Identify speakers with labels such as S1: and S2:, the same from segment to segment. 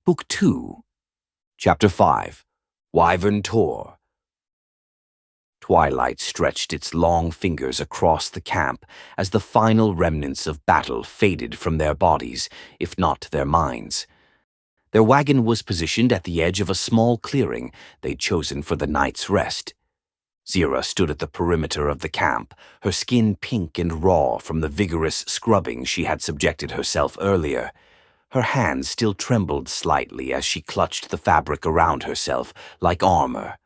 S1: Book 2, Chapter 5, Wyvern Tor. Twilight stretched its long fingers across the camp as the final remnants of battle faded from their bodies, if not their minds. Their wagon was positioned at the edge of a small clearing they'd chosen for the night's rest. Zira stood at the perimeter of the camp, her skin pink and raw from the vigorous scrubbing she had subjected herself earlier. Her hands still trembled slightly as she clutched the fabric around herself like armor.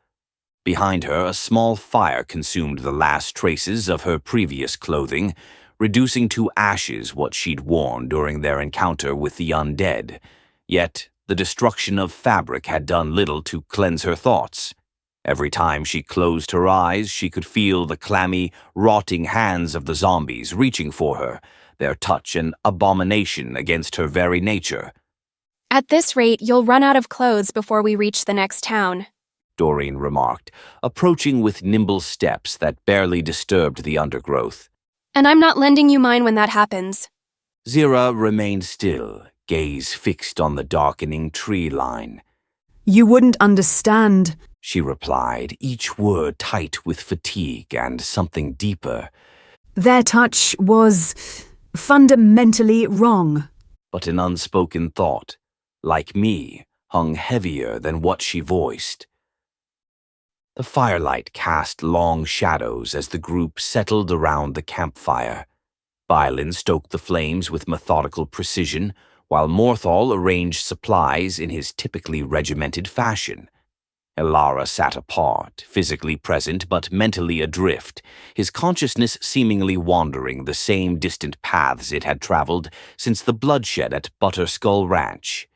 S1: Behind her, a small fire consumed the last traces of her previous clothing, reducing to ashes what she'd worn during their encounter with the undead. Yet, the destruction of fabric had done little to cleanse her thoughts. Every time she closed her eyes, she could feel the clammy, rotting hands of the zombies reaching for her, their touch an abomination against her very nature.
S2: "At this rate, you'll run out of clothes before we reach the next town,"
S1: Doreen remarked, approaching with nimble steps that barely disturbed the undergrowth.
S2: "And I'm not lending you mine when that happens."
S1: Zira remained still, gaze fixed on the darkening tree line.
S3: "You wouldn't understand,"
S1: she replied, each word tight with fatigue and something deeper.
S3: "Their touch was fundamentally wrong."
S1: But an unspoken thought, like me, hung heavier than what she voiced. The firelight cast long shadows as the group settled around the campfire. Bylin stoked the flames with methodical precision, while Morthal arranged supplies in his typically regimented fashion. Elara sat apart, physically present but mentally adrift, his consciousness seemingly wandering the same distant paths it had traveled since the bloodshed at Butterskull Ranch.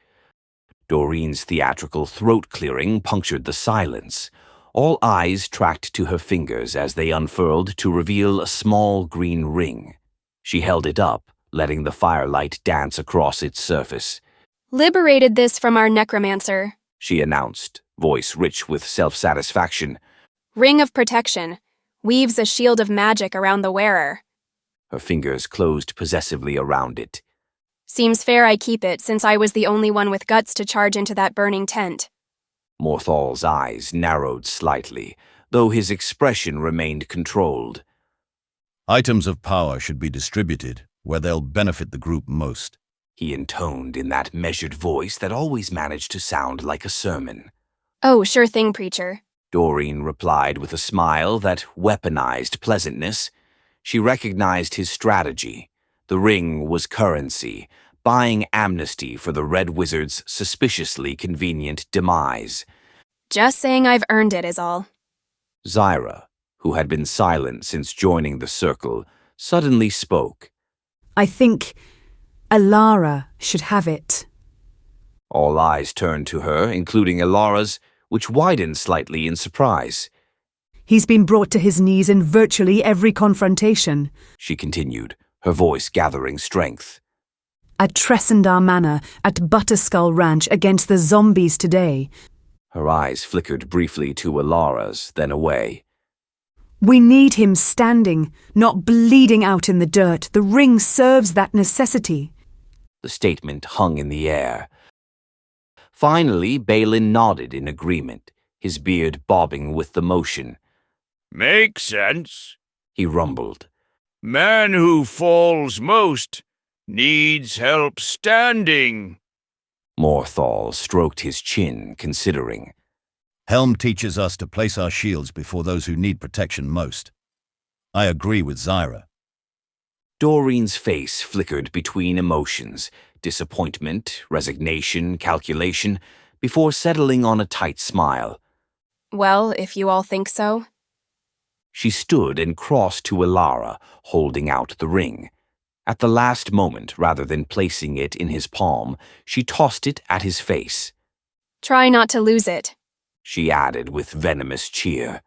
S1: Doreen's theatrical throat-clearing punctured the silence. All eyes tracked to her fingers as they unfurled to reveal a small green ring. She held it up, letting the firelight dance across its surface.
S2: "Liberated this from our necromancer,"
S1: she announced, voice rich with self-satisfaction.
S2: "Ring of protection. Weaves a shield of magic around the wearer."
S1: Her fingers closed possessively around it.
S2: "Seems fair I keep it, since I was the only one with guts to charge into that burning tent."
S1: Morthal's eyes narrowed slightly, though his expression remained controlled.
S4: "Items of power should be distributed where they'll benefit the group most,"
S1: he intoned in that measured voice that always managed to sound like a sermon.
S2: "Oh, sure thing, preacher,"
S1: Doreen replied with a smile that weaponized pleasantness. She recognized his strategy. The ring was currency, buying amnesty for the Red Wizard's suspiciously convenient demise.
S2: "Just saying I've earned it is all."
S1: Zira, who had been silent since joining the circle, suddenly spoke.
S3: "I think Elara should have it."
S1: All eyes turned to her, including Elara's, which widened slightly in surprise.
S3: "He's been brought to his knees in virtually every confrontation,"
S1: she continued, her voice gathering strength.
S3: "At Tressendar Manor, at Butterskull Ranch against the zombies today."
S1: Her eyes flickered briefly to Elara's, then away.
S3: "We need him standing, not bleeding out in the dirt. The ring serves that necessity."
S1: The statement hung in the air. Finally, Balin nodded in agreement, his beard bobbing with the motion.
S5: "Makes sense,"
S1: he rumbled.
S5: "Man who falls most needs help standing."
S1: Morthal stroked his chin, considering.
S4: "Helm teaches us to place our shields before those who need protection most. I agree with Zira."
S1: Doreen's face flickered between emotions, disappointment, resignation, calculation, before settling on a tight smile.
S2: "Well, if you all think so."
S1: She stood and crossed to Elara, holding out the ring. At the last moment, rather than placing it in his palm, she tossed it at his face.
S2: "Try not to lose it,"
S1: she added with venomous cheer.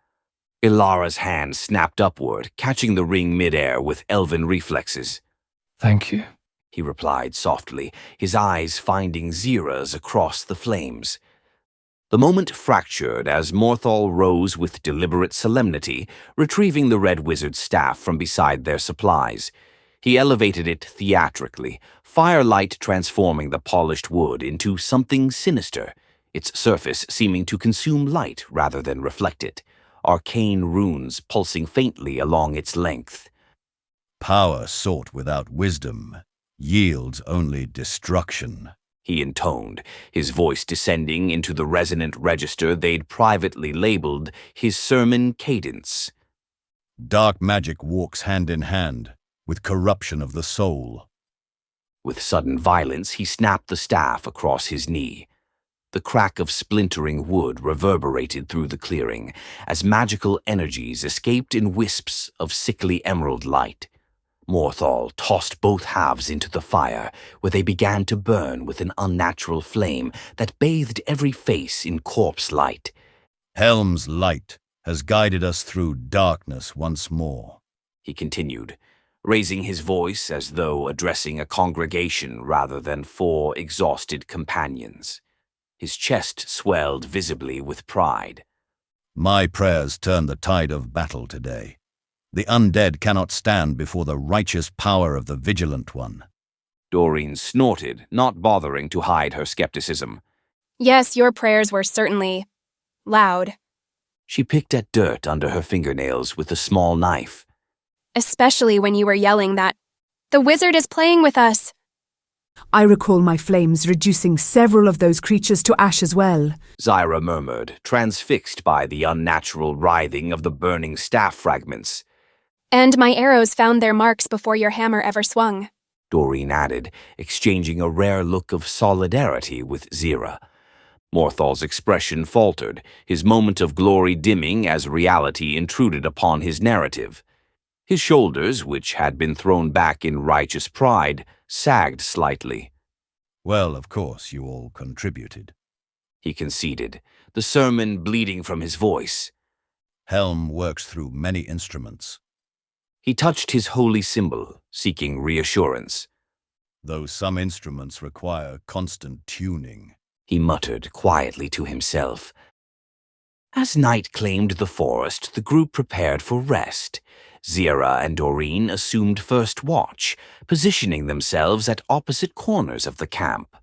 S1: Elara's hand snapped upward, catching the ring midair with elven reflexes.
S6: "Thank you,"
S1: he replied softly, his eyes finding Zira's across the flames. The moment fractured as Morthal rose with deliberate solemnity, retrieving the Red Wizard's staff from beside their supplies. He elevated it theatrically, firelight transforming the polished wood into something sinister, its surface seeming to consume light rather than reflect it, arcane runes pulsing faintly along its length.
S4: Power sought without wisdom yields only destruction,
S1: He intoned, his voice descending into the resonant register they'd privately labeled his sermon cadence.
S4: Dark magic walks hand in hand with corruption of the soul.
S1: With sudden violence, he snapped the staff across his knee. The crack of splintering wood reverberated through the clearing as magical energies escaped in wisps of sickly emerald light. Morthal tossed both halves into the fire, where they began to burn with an unnatural flame that bathed every face in corpse light.
S4: Helm's light has guided us through darkness once more,
S1: He continued, raising his voice as though addressing a congregation rather than 4 exhausted companions. His chest swelled visibly with pride.
S4: My prayers turn the tide of battle today. The undead cannot stand before the righteous power of the Vigilant One.
S1: Doreen snorted, not bothering to hide her skepticism.
S2: Yes, your prayers were certainly loud,
S1: She picked at dirt under her fingernails with a small knife.
S2: especially when you were yelling that, "The wizard is playing with us."
S3: I recall my flames reducing several of those creatures to ash as well.
S1: Zyra murmured, transfixed by the unnatural writhing of the burning staff fragments.
S2: And my arrows found their marks before your hammer ever swung.
S1: Doreen added, exchanging a rare look of solidarity with Zyra. Morthal's expression faltered, his moment of glory dimming as reality intruded upon his narrative. His shoulders, which had been thrown back in righteous pride, sagged slightly.
S4: Well, of course, you all contributed.
S1: He conceded, the sermon bleeding from his voice.
S4: Helm works through many instruments.
S1: He touched his holy symbol, seeking reassurance.
S4: Though some instruments require constant tuning.
S1: He muttered quietly to himself. As night claimed the forest, the group prepared for rest. Zyra and Doreen assumed first watch, positioning themselves at opposite corners of the camp.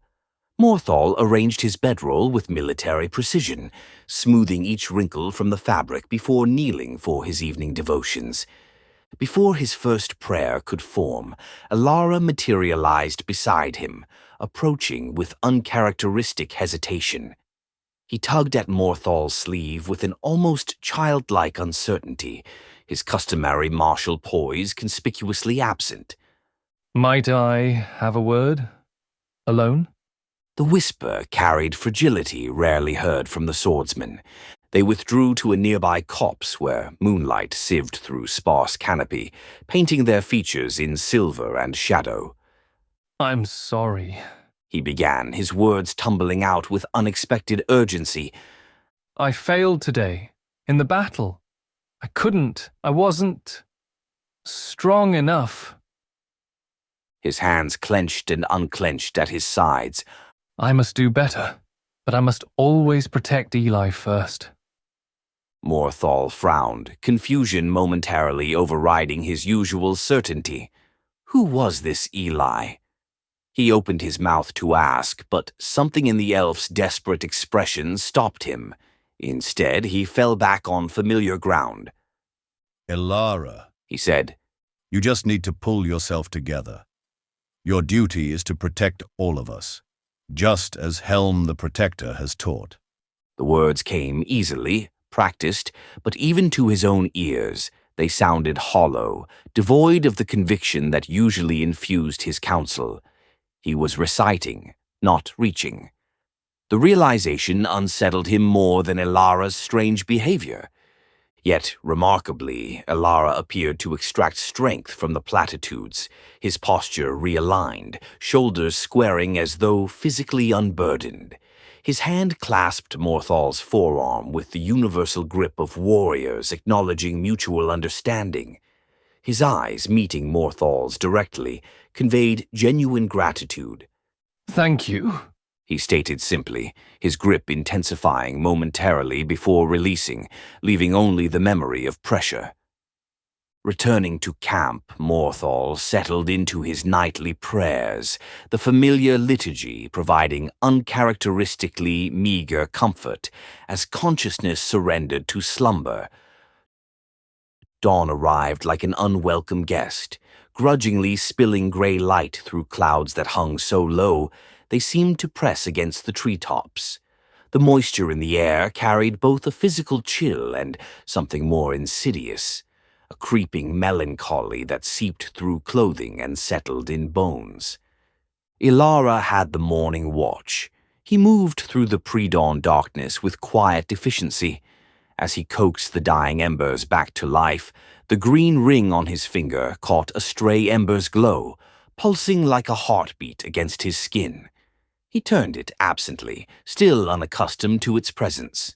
S1: Morthal arranged his bedroll with military precision, smoothing each wrinkle from the fabric before kneeling for his evening devotions. Before his first prayer could form, Elara materialized beside him, approaching with uncharacteristic hesitation. He tugged at Morthal's sleeve with an almost childlike uncertainty, his customary martial poise conspicuously absent.
S6: Might I have a word? Alone?
S1: The whisper carried fragility rarely heard from the swordsman. They withdrew to a nearby copse where moonlight sieved through sparse canopy, painting their features in silver and shadow.
S6: I'm sorry.
S1: He began, his words tumbling out with unexpected urgency.
S6: I failed today, in the battle. I wasn't strong enough.
S1: His hands clenched and unclenched at his sides.
S6: I must do better, but I must always protect Eli first.
S1: Morthal frowned, confusion momentarily overriding his usual certainty. Who was this Eli? He opened his mouth to ask, but something in the elf's desperate expression stopped him. Instead, he fell back on familiar ground.
S4: Elara,
S1: He said,
S4: you just need to pull yourself together. Your duty is to protect all of us, just as Helm the Protector has taught.
S1: The words came easily, practiced, but even to his own ears, they sounded hollow, devoid of the conviction that usually infused his counsel. He was reciting, not reaching. The realization unsettled him more than Elara's strange behavior. Yet, remarkably, Elara appeared to extract strength from the platitudes, his posture realigned, shoulders squaring as though physically unburdened. His hand clasped Morthal's forearm with the universal grip of warriors acknowledging mutual understanding. His eyes, meeting Morthal's directly, conveyed genuine gratitude.
S6: Thank you.
S1: He stated simply, his grip intensifying momentarily before releasing, leaving only the memory of pressure. Returning to camp, Morthal settled into his nightly prayers, the familiar liturgy providing uncharacteristically meager comfort as consciousness surrendered to slumber. Dawn arrived like an unwelcome guest, grudgingly spilling gray light through clouds that hung so low they seemed to press against the treetops. The moisture in the air carried both a physical chill and something more insidious, a creeping melancholy that seeped through clothing and settled in bones. Ilara had the morning watch. He moved through the pre-dawn darkness with quiet efficiency. As he coaxed the dying embers back to life, the green ring on his finger caught a stray ember's glow, pulsing like a heartbeat against his skin. He turned it absently, still unaccustomed to its presence.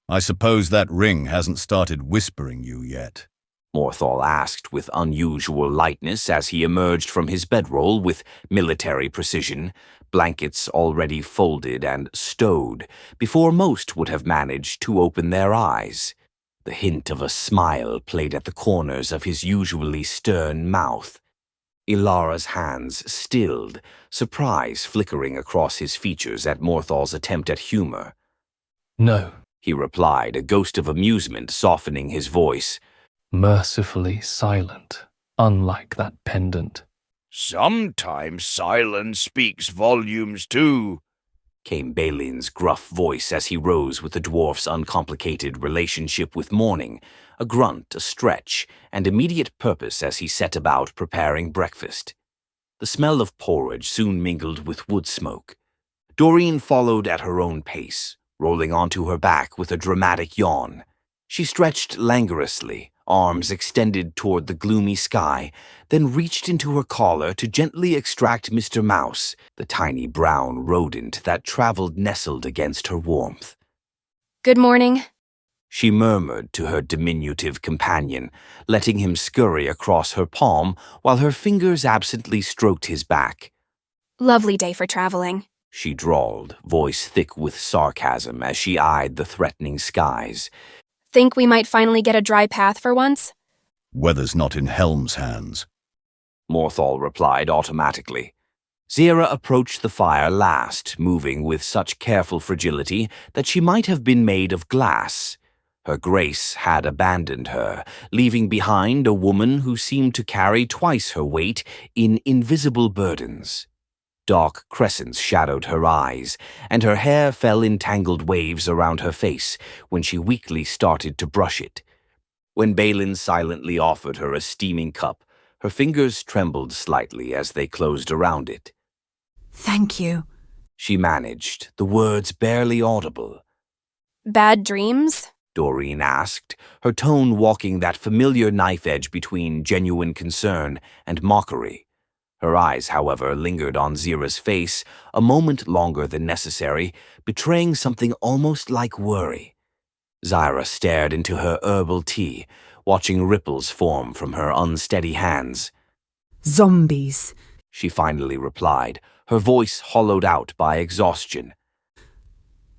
S4: I suppose that ring hasn't started whispering you yet.
S1: Morthal asked with unusual lightness as he emerged from his bedroll with military precision, blankets already folded and stowed, before most would have managed to open their eyes. The hint of a smile played at the corners of his usually stern mouth. Ilara's hands stilled, surprise flickering across his features at Morthal's attempt at humor.
S6: No,
S1: He replied, a ghost of amusement softening his voice.
S6: mercifully silent, unlike that pendant.
S5: Sometimes silence speaks volumes too,
S1: Came Balin's gruff voice as he rose with the dwarf's uncomplicated relationship with morning, a grunt, a stretch, and immediate purpose as he set about preparing breakfast. The smell of porridge soon mingled with wood smoke. Doreen followed at her own pace, rolling onto her back with a dramatic yawn. She stretched languorously, arms extended toward the gloomy sky, then reached into her collar to gently extract Mr. Mouse, the tiny brown rodent that traveled nestled against her warmth.
S2: Good morning.
S1: She murmured to her diminutive companion, letting him scurry across her palm while her fingers absently stroked his back.
S2: Lovely day for traveling.
S1: She drawled, voice thick with sarcasm as she eyed the threatening skies.
S2: Think we might finally get a dry path for once?
S4: Weather's not in Helm's hands.
S1: Morthal replied automatically. Zira approached the fire last, moving with such careful fragility that she might have been made of glass. Her grace had abandoned her, leaving behind a woman who seemed to carry twice her weight in invisible burdens. Dark crescents shadowed her eyes, and her hair fell in tangled waves around her face when she weakly started to brush it. When Balin silently offered her a steaming cup, her fingers trembled slightly as they closed around it.
S3: Thank you.
S1: She managed, the words barely audible.
S2: Bad dreams?
S1: Doreen asked, her tone walking that familiar knife edge between genuine concern and mockery. Her eyes, however, lingered on Zira's face a moment longer than necessary, betraying something almost like worry. Zira stared into her herbal tea, watching ripples form from her unsteady hands.
S3: Zombies.
S1: She finally replied, her voice hollowed out by exhaustion.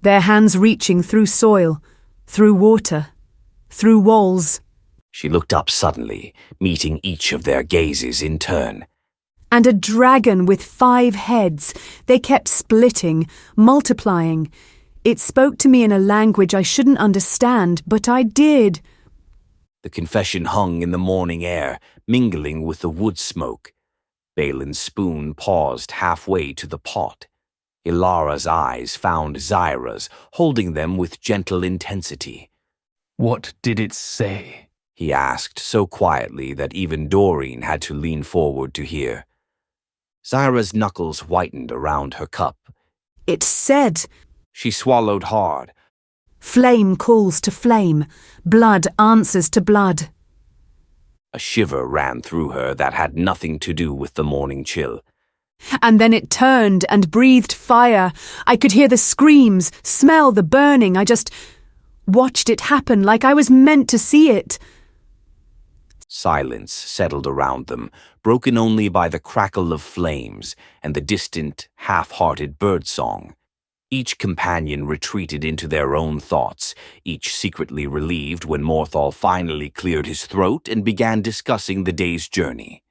S3: Their hands reaching through soil, through water, through walls.
S1: She looked up suddenly, meeting each of their gazes in turn.
S3: And a dragon with 5 heads. They kept splitting, multiplying. It spoke to me in a language I shouldn't understand, but I did.
S1: The confession hung in the morning air, mingling with the wood smoke. Balin's spoon paused halfway to the pot. Ilara's eyes found Zira's, holding them with gentle intensity.
S6: What did it say?
S1: He asked so quietly that even Doreen had to lean forward to hear. Zira's knuckles whitened around her cup.
S3: It said,
S1: She swallowed hard.
S3: flame calls to flame, blood answers to blood.
S1: A shiver ran through her that had nothing to do with the morning chill.
S3: And then it turned and breathed fire. I could hear the screams, smell the burning. I just watched it happen like I was meant to see it.
S1: Silence settled around them, broken only by the crackle of flames and the distant, half-hearted birdsong. Each companion retreated into their own thoughts, each secretly relieved when Morthal finally cleared his throat and began discussing the day's journey.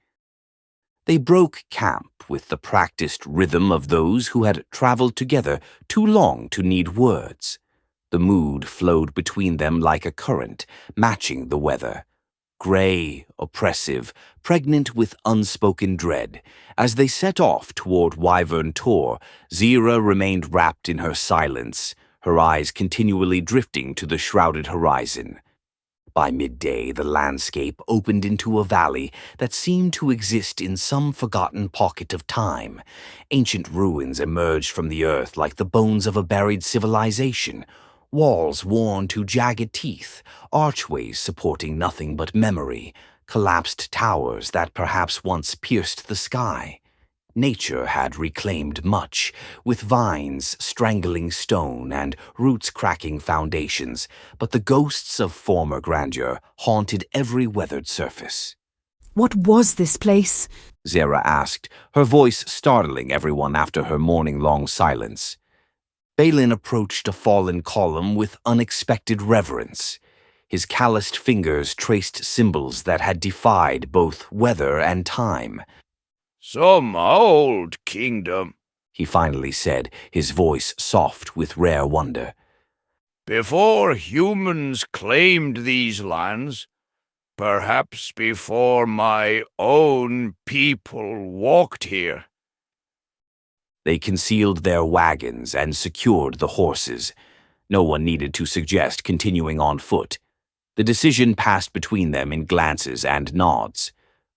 S1: They broke camp with the practiced rhythm of those who had traveled together too long to need words. The mood flowed between them like a current, matching the weather. Gray, oppressive, pregnant with unspoken dread. As they set off toward Wyvern Tor, Zira remained wrapped in her silence, her eyes continually drifting to the shrouded horizon. By midday, the landscape opened into a valley that seemed to exist in some forgotten pocket of time. Ancient ruins emerged from the earth like the bones of a buried civilization, walls worn to jagged teeth, archways supporting nothing but memory, collapsed towers that perhaps once pierced the sky. Nature had reclaimed much, with vines strangling stone and roots cracking foundations, but the ghosts of former grandeur haunted every weathered surface.
S3: What was this place?
S1: Zara asked, her voice startling everyone after her morning-long silence. Balin approached a fallen column with unexpected reverence. His calloused fingers traced symbols that had defied both weather and time.
S5: Some old kingdom,
S1: he finally said, his voice soft with rare wonder.
S5: Before humans claimed these lands, perhaps before my own people walked here.
S1: They concealed their wagons and secured the horses. No one needed to suggest continuing on foot. The decision passed between them in glances and nods.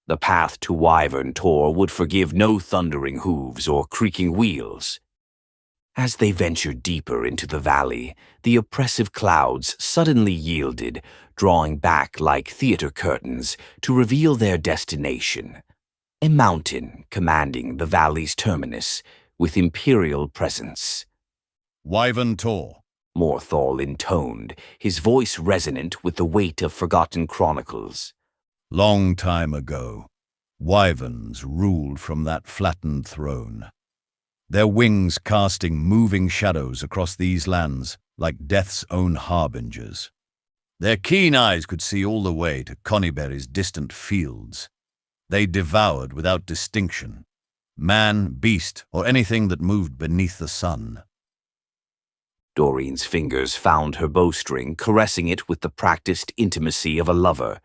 S1: The path to Wyvern Tor would forgive no thundering hooves or creaking wheels. As they ventured deeper into the valley, the oppressive clouds suddenly yielded, drawing back like theater curtains to reveal their destination. A mountain commanding the valley's terminus, with imperial presence.
S4: Wyvern Tor.
S1: Morthal intoned, his voice resonant with the weight of forgotten chronicles.
S4: Long time ago, wyverns ruled from that flattened throne, their wings casting moving shadows across these lands like death's own harbingers. Their keen eyes could see all the way to Conyberry's distant fields. They devoured without distinction, man, beast, or anything that moved beneath the sun.
S1: Doreen's fingers found her bowstring, caressing it with the practiced intimacy of a lover.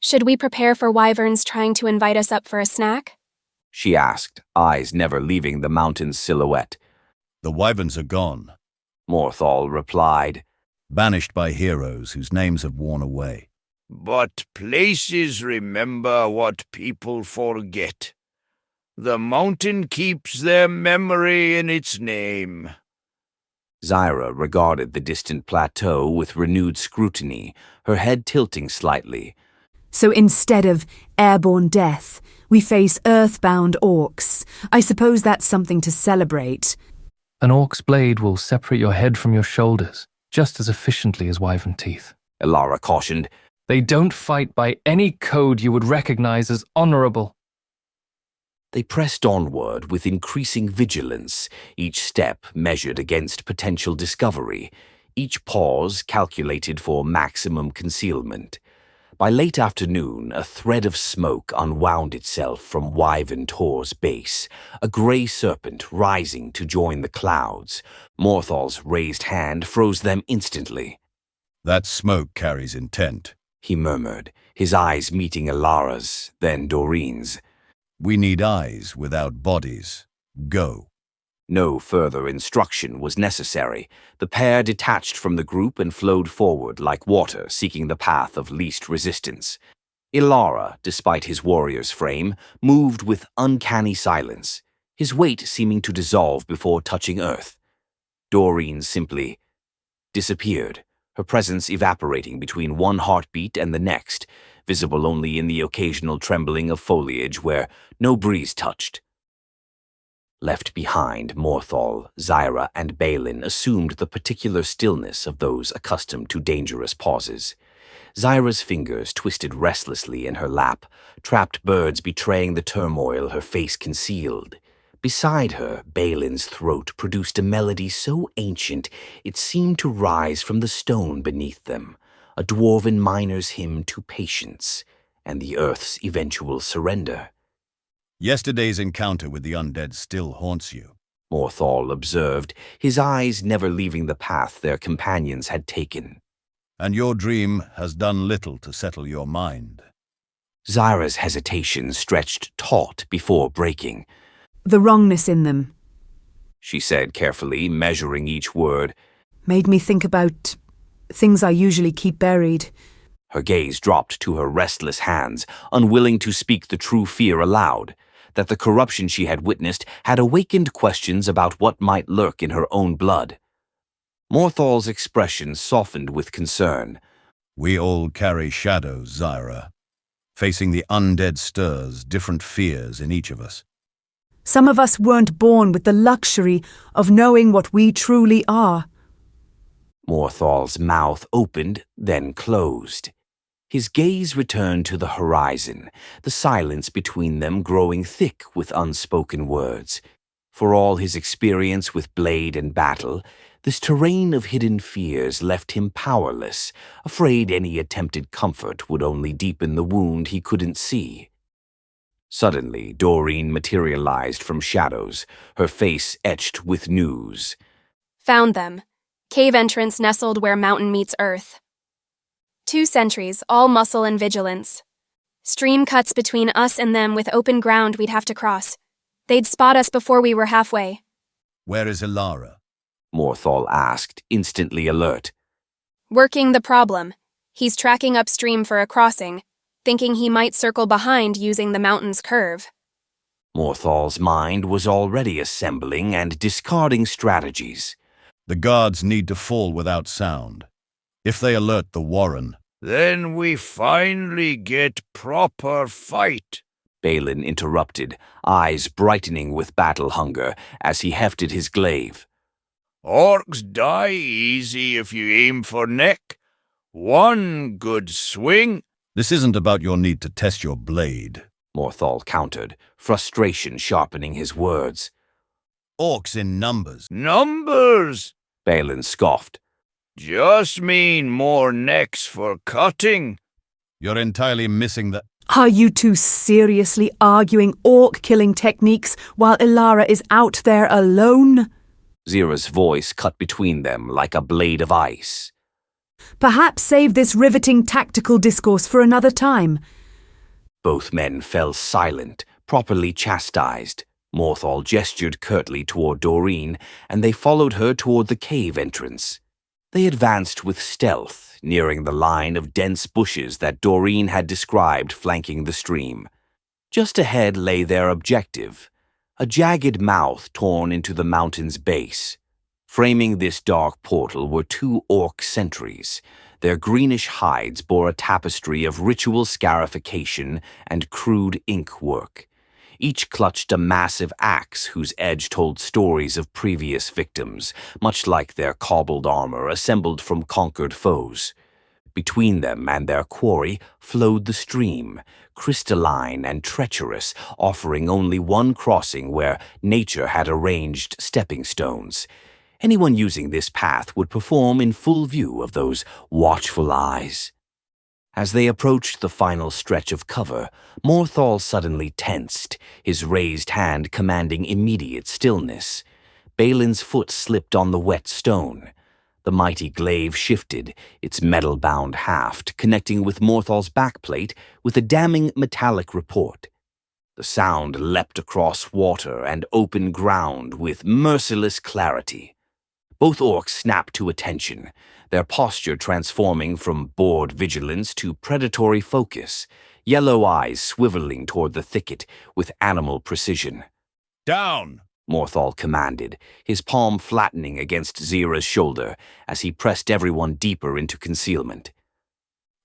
S2: Should we prepare for wyverns trying to invite us up for a snack?
S1: She asked, eyes never leaving the mountain's silhouette.
S4: The wyverns are gone,
S1: Morthal replied,
S4: banished by heroes whose names have worn away.
S5: But places remember what people forget. The mountain keeps their memory in its name.
S1: Zyra regarded the distant plateau with renewed scrutiny, her head tilting slightly.
S3: So instead of airborne death, we face earthbound orcs. I suppose that's something to celebrate.
S6: An orc's blade will separate your head from your shoulders, just as efficiently as wyvern teeth.
S1: Elara cautioned.
S6: They don't fight by any code you would recognize as honorable.
S1: They pressed onward with increasing vigilance, each step measured against potential discovery, each pause calculated for maximum concealment. By late afternoon, a thread of smoke unwound itself from Wyvern Tor's base, a grey serpent rising to join the clouds. Morthal's raised hand froze them instantly.
S4: That smoke carries intent,
S1: he murmured, his eyes meeting Elara's, then Doreen's.
S4: We need eyes without bodies. Go.
S1: No further instruction was necessary. The pair detached from the group and flowed forward like water seeking the path of least resistance. Ilara, despite his warrior's frame, moved with uncanny silence, his weight seeming to dissolve before touching earth. Doreen simply disappeared, her presence evaporating between one heartbeat and the next, visible only in the occasional trembling of foliage where no breeze touched. Left behind, Morthal, Zyra, and Balin assumed the particular stillness of those accustomed to dangerous pauses. Zyra's fingers twisted restlessly in her lap, trapped birds betraying the turmoil her face concealed. Beside her, Balin's throat produced a melody so ancient it seemed to rise from the stone beneath them, a dwarven miner's hymn to patience and the earth's eventual surrender.
S4: Yesterday's encounter with the undead still haunts you.
S1: Morthal observed, his eyes never leaving the path their companions had taken.
S4: And your dream has done little to settle your mind.
S1: Zyra's hesitation stretched taut before breaking.
S3: The wrongness in them
S1: She said carefully, measuring each word.
S3: made me think about things I usually keep buried.
S1: Her gaze dropped to her restless hands, unwilling to speak the true fear aloud, that the corruption she had witnessed had awakened questions about what might lurk in her own blood. Morthal's expression softened with concern.
S4: We all carry shadows, Zyra. Facing the undead stirs different fears in each of us.
S3: Some of us weren't born with the luxury of knowing what we truly are.
S1: Morthal's mouth opened, then closed. His gaze returned to the horizon, the silence between them growing thick with unspoken words. For all his experience with blade and battle, this terrain of hidden fears left him powerless, afraid any attempted comfort would only deepen the wound he couldn't see. Suddenly, Doreen materialized from shadows, her face etched with news.
S2: Found them. Cave entrance nestled where mountain meets earth. 2 sentries, all muscle and vigilance. Stream cuts between us and them with open ground we'd have to cross. They'd spot us before we were halfway.
S4: Where is Ilara?
S1: Morthal asked, instantly alert.
S2: Working the problem. He's tracking upstream for a crossing, thinking he might circle behind using the mountain's curve.
S1: Morthal's mind was already assembling and discarding strategies.
S4: The guards need to fall without sound. If they alert the Warren,
S5: Then we finally get proper fight.
S1: Balin interrupted, eyes brightening with battle hunger as he hefted his glaive.
S5: Orcs die easy if you aim for neck. One good swing.
S4: this isn't about your need to test your blade.
S1: Morthal countered, frustration sharpening his words.
S4: Orcs in numbers.
S5: Numbers.
S1: Balin scoffed.
S5: Just mean more necks for cutting.
S4: You're entirely missing the...
S3: Are you two seriously arguing orc-killing techniques while Ilara is out there alone?
S1: Zira's voice cut between them like a blade of ice.
S3: Perhaps save this riveting tactical discourse for another time.
S1: Both men fell silent, properly chastised. Morthal gestured curtly toward Doreen, and they followed her toward the cave entrance. They advanced with stealth, nearing the line of dense bushes that Doreen had described flanking the stream. Just ahead lay their objective, a jagged mouth torn into the mountain's base. Framing this dark portal were 2 orc sentries. Their greenish hides bore a tapestry of ritual scarification and crude ink work. Each clutched a massive axe whose edge told stories of previous victims, much like their cobbled armor assembled from conquered foes. Between them and their quarry flowed the stream, crystalline and treacherous, offering only one crossing where nature had arranged stepping stones. Anyone using this path would perform in full view of those watchful eyes. As they approached the final stretch of cover, Morthal suddenly tensed, his raised hand commanding immediate stillness. Balin's foot slipped on the wet stone. The mighty glaive shifted, its metal-bound haft connecting with Morthal's backplate with a damning metallic report. The sound leapt across water and open ground with merciless clarity. Both orcs snapped to attention, their posture transforming from bored vigilance to predatory focus, yellow eyes swiveling toward the thicket with animal precision.
S4: Down!
S1: Morthal commanded, his palm flattening against Zira's shoulder as he pressed everyone deeper into concealment.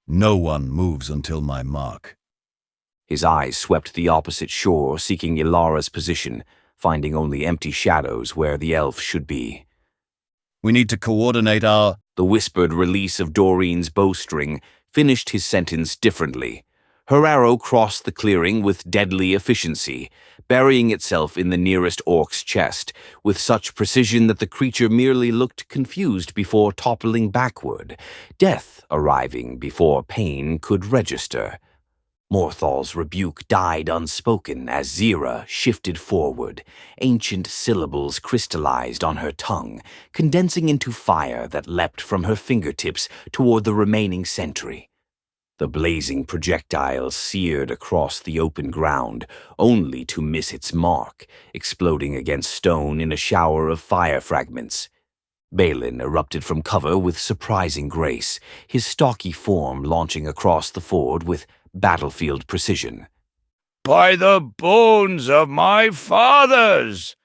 S4: No one moves until my mark.
S1: His eyes swept the opposite shore, seeking Ilara's position, finding only empty shadows where the elf should be.
S4: We need to coordinate our...
S1: The whispered release of Doreen's bowstring finished his sentence differently. Her arrow crossed the clearing with deadly efficiency, burying itself in the nearest orc's chest, with such precision that the creature merely looked confused before toppling backward, death arriving before pain could register. Morthal's rebuke died unspoken as Zira shifted forward, ancient syllables crystallized on her tongue, condensing into fire that leapt from her fingertips toward the remaining sentry. The blazing projectile seared across the open ground, only to miss its mark, exploding against stone in a shower of fire fragments. Balin erupted from cover with surprising grace, his stocky form launching across the ford with battlefield precision.
S5: "By the bones of my fathers!"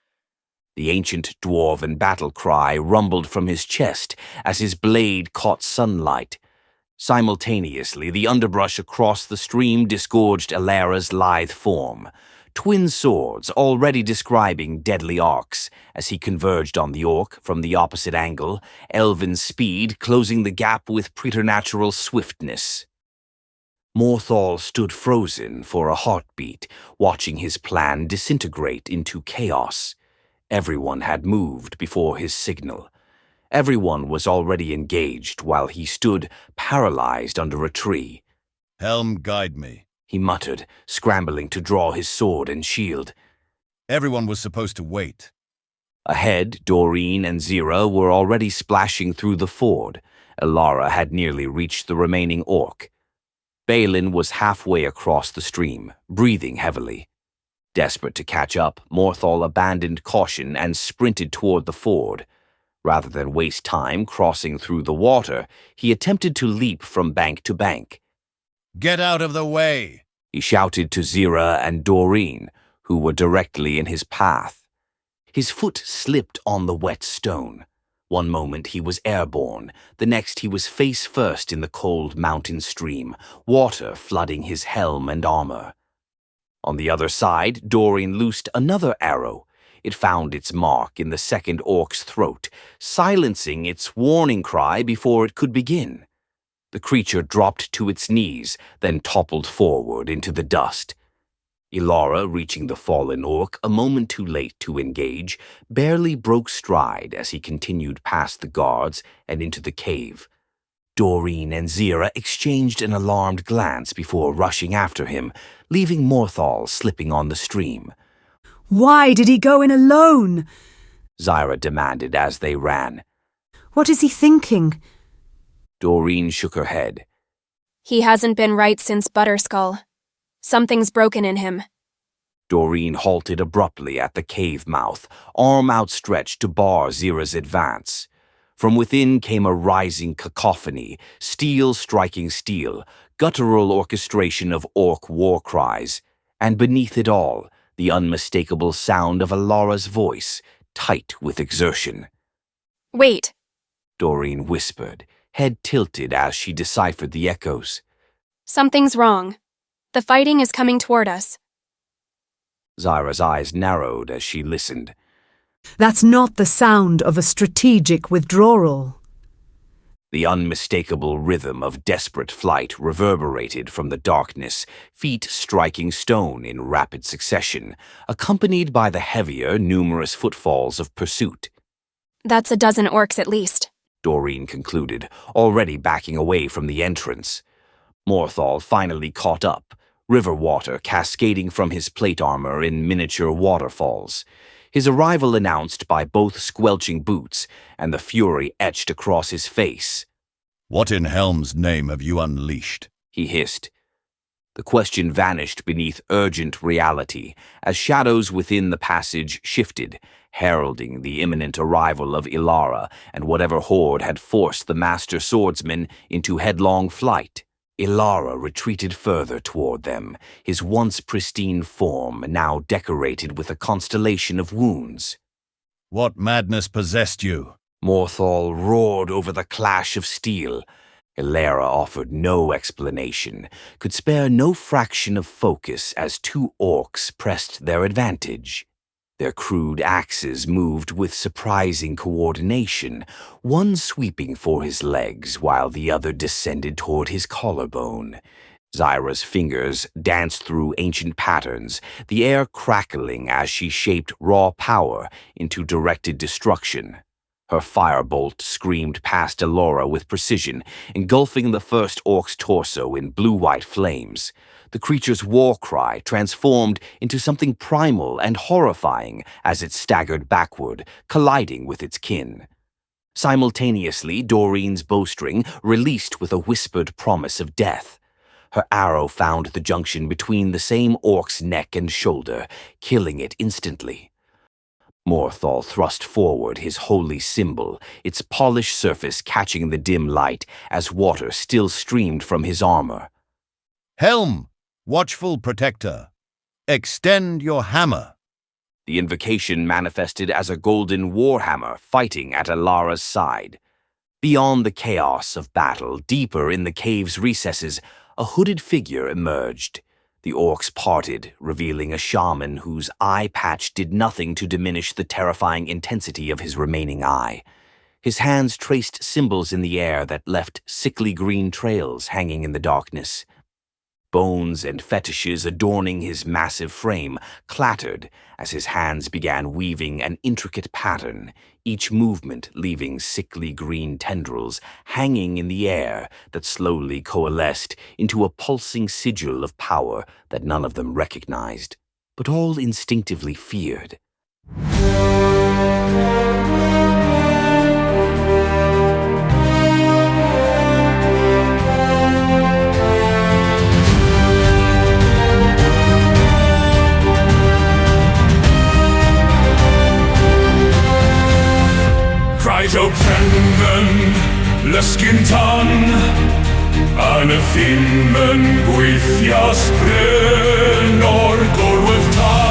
S1: The ancient dwarven battle cry rumbled from his chest as his blade caught sunlight. Simultaneously, the underbrush across the stream disgorged Elara's lithe form, twin swords already describing deadly arcs as he converged on the orc from the opposite angle, elven speed closing the gap with preternatural swiftness. Morthal stood frozen for a heartbeat, watching his plan disintegrate into chaos. Everyone had moved before his signal. Everyone was already engaged while he stood paralyzed under a tree.
S4: "Helm, guide me."
S1: He muttered, scrambling to draw his sword and shield.
S4: Everyone was supposed to wait.
S1: Ahead, Doreen and Zira were already splashing through the ford. Elara had nearly reached the remaining orc. Balin was halfway across the stream, breathing heavily. Desperate to catch up, Morthal abandoned caution and sprinted toward the ford. Rather than waste time crossing through the water, he attempted to leap from bank to bank.
S4: "Get out of the way!"
S1: He shouted to Zira and Doreen, who were directly in his path. His foot slipped on the wet stone. One moment he was airborne, the next he was face first in the cold mountain stream, water flooding his helm and armor. On the other side, Doreen loosed another arrow. It found its mark in the second orc's throat, silencing its warning cry before it could begin. The creature dropped to its knees, then toppled forward into the dust. Elara, reaching the fallen orc a moment too late to engage, barely broke stride as he continued past the guards and into the cave. Doreen and Zira exchanged an alarmed glance before rushing after him, leaving Morthal slipping on the stream.
S3: Why did he go in alone?
S1: Zira demanded as they ran.
S3: What is he thinking?
S1: Doreen shook her head.
S2: He hasn't been right since Butterskull. Something's broken in him.
S1: Doreen halted abruptly at the cave mouth, arm outstretched to bar Zira's advance. From within came a rising cacophony, steel striking steel, guttural orchestration of orc war cries, and beneath it all, the unmistakable sound of Elara's voice, tight with exertion.
S2: Wait,
S1: Doreen whispered, head tilted as she deciphered the echoes.
S2: something's wrong. The fighting is coming toward us.
S1: Zira's eyes narrowed as she listened.
S3: That's not the sound of a strategic withdrawal.
S1: The unmistakable rhythm of desperate flight reverberated from the darkness, feet striking stone in rapid succession, accompanied by the heavier, numerous footfalls of pursuit.
S2: That's a dozen orcs at least.
S1: Doreen concluded, already backing away from the entrance. Morthal finally caught up, river water cascading from his plate armor in miniature waterfalls. His arrival announced by both squelching boots and the fury etched across his face.
S4: "What in Helm's name have you unleashed?"
S1: He hissed. The question vanished beneath urgent reality as shadows within the passage shifted, heralding the imminent arrival of Elara and whatever horde had forced the master swordsman into headlong flight. Elara retreated further toward them, his once pristine form now decorated with a constellation of wounds.
S4: "What madness possessed you?"
S1: Morthal roared over the clash of steel. Elara offered no explanation, could spare no fraction of focus as two orcs pressed their advantage. Their crude axes moved with surprising coordination, one sweeping for his legs while the other descended toward his collarbone. Zyra's fingers danced through ancient patterns, the air crackling as she shaped raw power into directed destruction. Her firebolt screamed past Elora with precision, engulfing the first orc's torso in blue-white flames. The creature's war cry transformed into something primal and horrifying as it staggered backward, colliding with its kin. Simultaneously, Doreen's bowstring released with a whispered promise of death. Her arrow found the junction between the same orc's neck and shoulder, killing it instantly. Morthal thrust forward his holy symbol, its polished surface catching the dim light as water still streamed from his armor.
S4: Helm, watchful protector, extend your hammer.
S1: The invocation manifested as a golden warhammer fighting at Elara's side. Beyond the chaos of battle, deeper in the cave's recesses, a hooded figure emerged. The orcs parted, revealing a shaman whose eye patch did nothing to diminish the terrifying intensity of his remaining eye. His hands traced symbols in the air that left sickly green trails hanging in the darkness. Bones and fetishes adorning his massive frame clattered as his hands began weaving an intricate pattern, each movement leaving sickly green tendrils hanging in the air that slowly coalesced into a pulsing sigil of power that none of them recognized, but all instinctively feared.
S7: Zo kennen, lysgyntan, yn y ffilm yn gweithio sbryn o'r gorwydd tan.